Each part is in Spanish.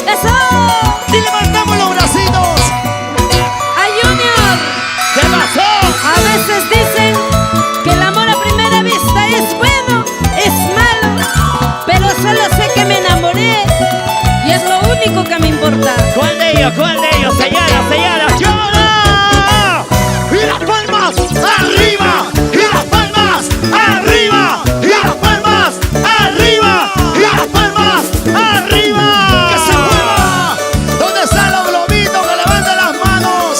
¡Eso! Y levantamos los bracitos. ¡Ay, Junior! ¿Qué pasó? A veces dicen que el amor a primera vista es bueno, es malo, pero solo sé que me enamoré y es lo único que me importa. ¿Cuál de ellos? ¿Cuál de ellos? Señala, señala. ¡Llora! ¡Y las palmas arriba! ¡Y las palmas arriba! ¡Y las palmas arriba! ¡Y las palmas arriba! ¡Que se mueva! ¿Dónde están los globitos? ¡Que levanten las manos!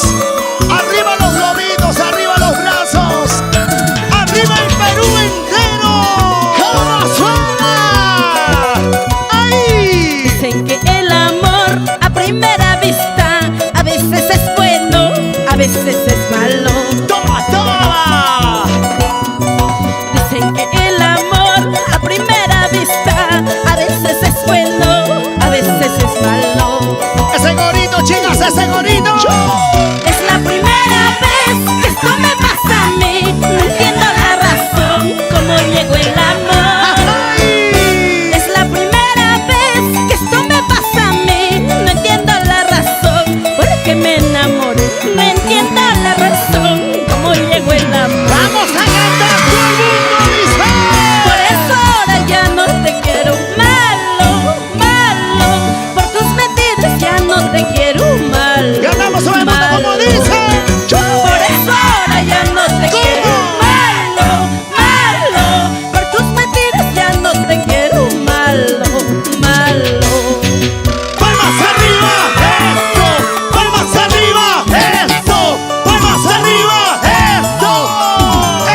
¡Arriba los globitos! ¡Arriba los brazos! ¡Arriba el Perú entero! ¡Cómo suena! ¡Ay! Dicen que el amor a primera vista a veces es bueno, a veces es malo. ¡Toma, toma! Dicen que el amor a primera vista a veces es bueno, a veces es malo. ¡Ese gorito, chicas! ¡Ese gorito! Es la primera vez que esto me pasa a mí. No entiendo la razón, cómo llegó el amor. ¡Ay! Es la primera vez que esto me pasa a mí. No entiendo la razón, por qué me enamoré. No entiendo la razón, cómo llegó el amor. ¡Vamos a cantar todo el mundo, dice! Por eso ahora ya no te quiero malo, malo. Por tus mentiras ya no te quiero mal. ¡Cantamos todo el mundo como dice! Por eso ahora ya no te ¿Cómo? quiero malo, malo. Por tus mentiras ya no te quiero malo, malo. ¡Palmas arriba! ¡Esto! ¡Palmas arriba! ¡Esto! ¡Palmas arriba! ¡Esto!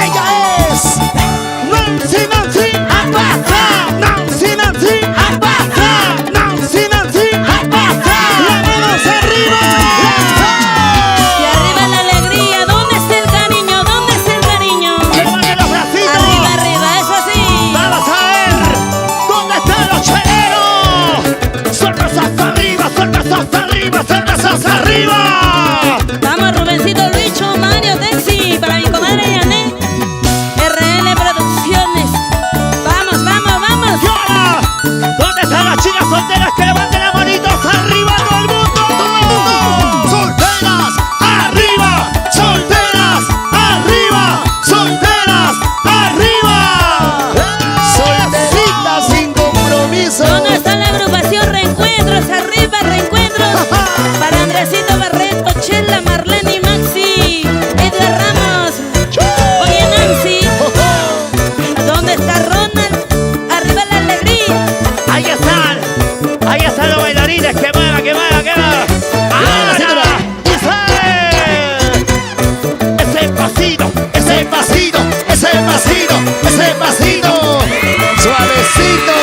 ¡Ella es Nancy, Nancy! ¡Apasa! ¡Nancy, Nancy! ¡Apasa! ¡Nancy, Nancy! ¡Apasa! ¡Las manos arriba! Y arriba la alegría, ¿dónde está el cariño? ¿Dónde está el cariño? ¡Levanten los bracitos! Arriba, arriba, eso sí. ¡Vamos a ver! ¿Dónde están los cheleros? ¡Cervezas hasta arriba! ¡Cervezas hasta arriba! ¡Cervezas hasta arriba! Vamos, Rubencito, Luicho, Mario, Dexy, para mi comadre Yanet. RL Producciones. Vamos, vamos, vamos. ¡Y ahora! ¿Dónde están las chicas solteras que levanten las manitos arriba todo el mundo? ¡Todo el mundo! ¡Solteras! ¡Arriba! ¡Solteras! ¡Arriba! ¡Solteras! ¡Arriba! ¡Solteritas sin compromiso! ¿Dónde está la agrupación Reencuentros? Arriba, Reencuentros. Para Andresito Barreto, Chela, Marlene y Maxi. Edgar Ramos. Oye, Nancy. ¿Dónde está Ronald? Arriba la alegría. ¡Ahí están los bailarines! ¡Que mueva, que mueva, que mueva! ¡Ahora! ¡Ese pasito! ¡Ese pasito! ¡Ese pasito! ¡Ese pasito! ¡Suavecito!